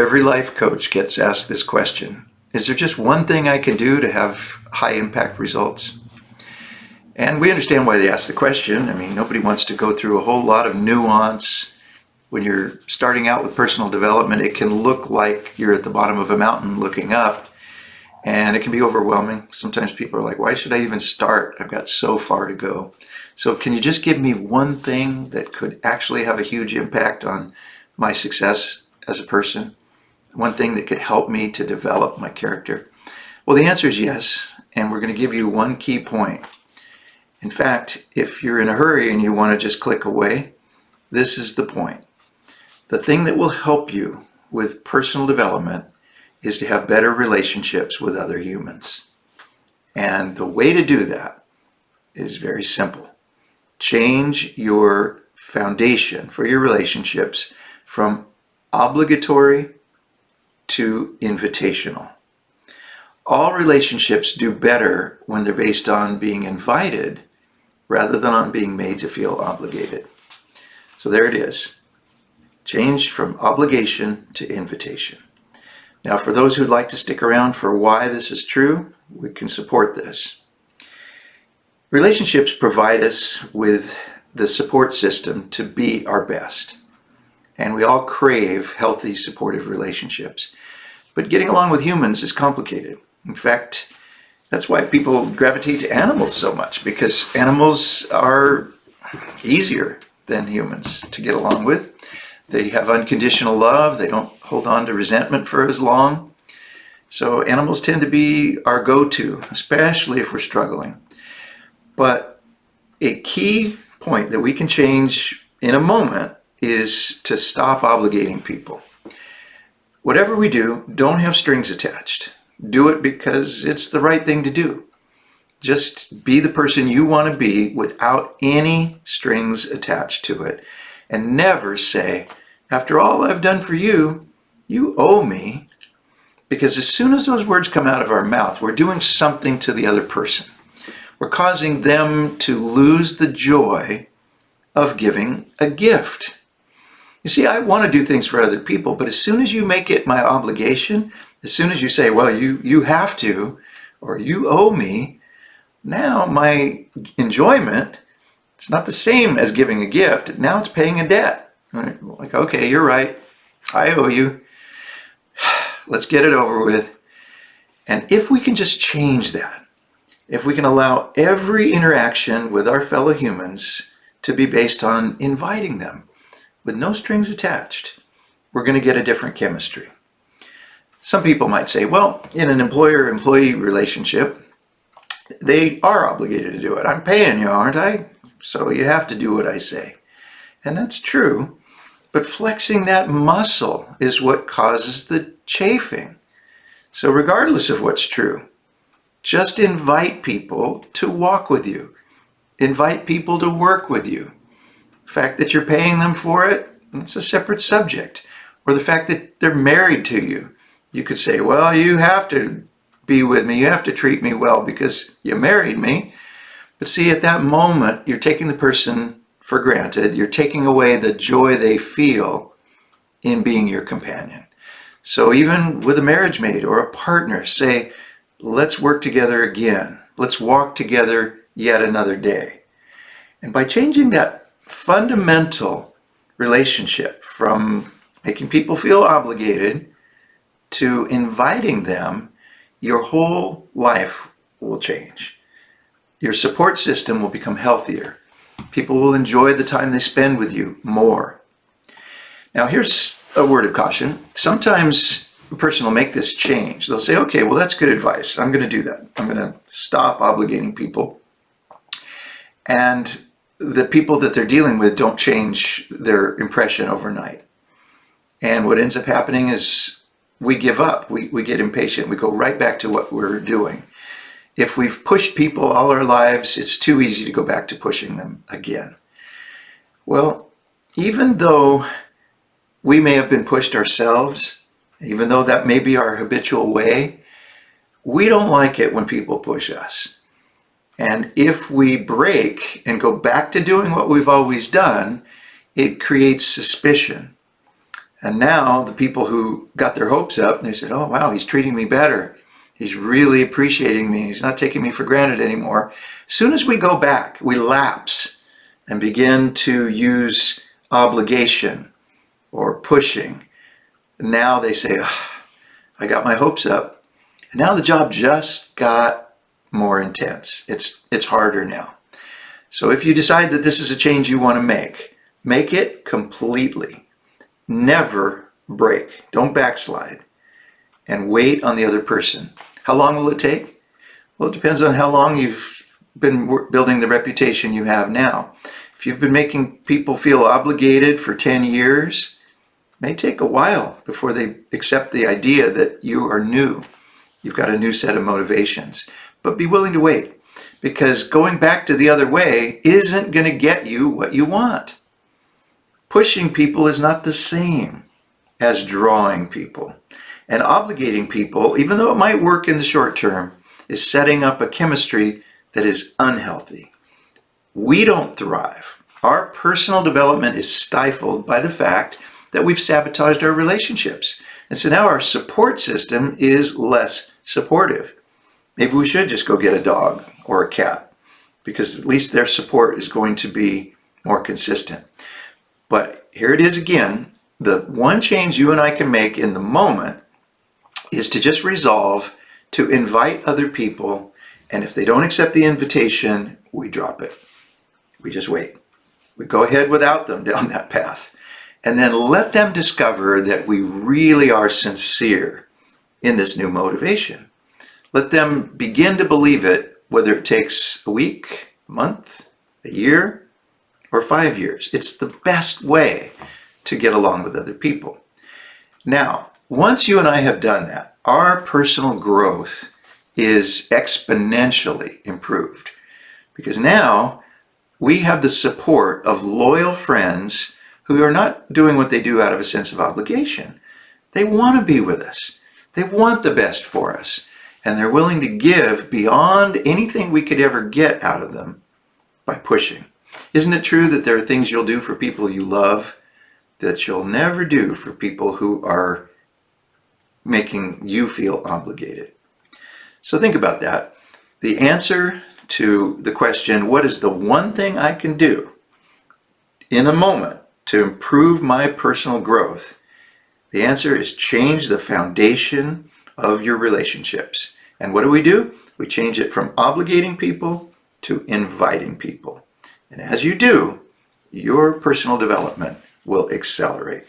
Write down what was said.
Every life coach gets asked this question. Is there just one thing I can do to have high impact results? And we understand why they ask the question. I mean, nobody wants to go through a whole lot of nuance. When you're starting out with personal development, it can look like you're at the bottom of a mountain looking up, and it can be overwhelming. Sometimes people are like, why should I even start? I've got so far to go. So can you just give me one thing that could actually have a huge impact on my success as a person? One thing that could help me to develop my character? Well, the answer is yes, and we're going to give you one key point. In fact, if you're in a hurry and you want to just click away, this is the point. The thing that will help you with personal development is to have better relationships with other humans. And the way to do that is very simple. Change your foundation for your relationships from obligatory to invitational. All relationships do better when they're based on being invited rather than on being made to feel obligated. So there it is. Change from obligation to invitation. Now, for those who'd like to stick around for why this is true, we can support this. Relationships provide us with the support system to be our best. And we all crave healthy, supportive relationships. But getting along with humans is complicated. In fact, that's why people gravitate to animals so much, because animals are easier than humans to get along with. They have unconditional love. They don't hold on to resentment for as long. So animals tend to be our go-to, especially if we're struggling. But a key point that we can change in a moment is to stop obligating people. Whatever we do, don't have strings attached. Do it because it's the right thing to do. Just be the person you want to be without any strings attached to it. And never say, after all I've done for you, you owe me. Because as soon as those words come out of our mouth, we're doing something to the other person. We're causing them to lose the joy of giving a gift. You see, I want to do things for other people, but as soon as you make it my obligation, as soon as you say, well, you have to, or you owe me, now my enjoyment, it's not the same as giving a gift. Now it's paying a debt. Like, okay, you're right. I owe you. Let's get it over with. And if we can just change that, if we can allow every interaction with our fellow humans to be based on inviting them with no strings attached, we're going to get a different chemistry. Some people might say, well, in an employer-employee relationship, they are obligated to do it. I'm paying you, aren't I? So you have to do what I say. And that's true, but flexing that muscle is what causes the chafing. So regardless of what's true, just invite people to walk with you. Invite people to work with you. The fact that you're paying them for it, that's a separate subject. Or the fact that they're married to you. You could say, well, you have to be with me, you have to treat me well because you married me. But see, at that moment, you're taking the person for granted. You're taking away the joy they feel in being your companion. So even with a marriage mate or a partner, say, let's work together again. Let's walk together yet another day. And by changing that fundamental relationship from making people feel obligated to inviting them, your whole life will change. Your support system will become healthier. People will enjoy the time they spend with you more. Now, here's a word of caution. Sometimes a person will make this change. They'll say, okay, well, that's good advice. I'm going to do that. I'm going to stop obligating people. And the people that they're dealing with don't change their impression overnight. And what ends up happening is we give up. We get impatient. We go right back to what we're doing. If we've pushed people all our lives, it's too easy to go back to pushing them again. Well, even though we may have been pushed ourselves, even though that may be our habitual way, we don't like it when people push us. And if we break and go back to doing what we've always done, it creates suspicion. And now the people who got their hopes up, they said, oh, wow, he's treating me better. He's really appreciating me. He's not taking me for granted anymore. As soon as we go back, we lapse and begin to use obligation or pushing. Now they say, oh, I got my hopes up. And now the job just got more intense. It's harder now. So if you decide that this is a change you want to make it completely. Never break. Don't backslide. And wait on the other person. How long will it take? Well, it depends on how long you've been building the reputation you have now. If you've been making people feel obligated for 10 years, it may take a while before they accept the idea that you are new. You've got a new set of motivations. But be willing to wait, because going back to the other way isn't going to get you what you want. Pushing people is not the same as drawing people. And obligating people, even though it might work in the short term, is setting up a chemistry that is unhealthy. We don't thrive. Our personal development is stifled by the fact that we've sabotaged our relationships. And so now our support system is less supportive. Maybe we should just go get a dog or a cat, because at least their support is going to be more consistent. But here it is again. The one change you and I can make in the moment is to just resolve to invite other people. And if they don't accept the invitation, we drop it. We just wait. We go ahead without them down that path. And then let them discover that we really are sincere in this new motivation. Let them begin to believe it, whether it takes a week, a month, a year, or 5 years. It's the best way to get along with other people. Now, once you and I have done that, our personal growth is exponentially improved, because now we have the support of loyal friends who are not doing what they do out of a sense of obligation. They want to be with us. They want the best for us. And they're willing to give beyond anything we could ever get out of them by pushing. Isn't it true that there are things you'll do for people you love that you'll never do for people who are making you feel obligated? So think about that. The answer to the question, what is the one thing I can do in a moment to improve my personal growth? The answer is change the foundation of your relationships. And what do? We change it from obligating people to inviting people. And as you do, your personal development will accelerate.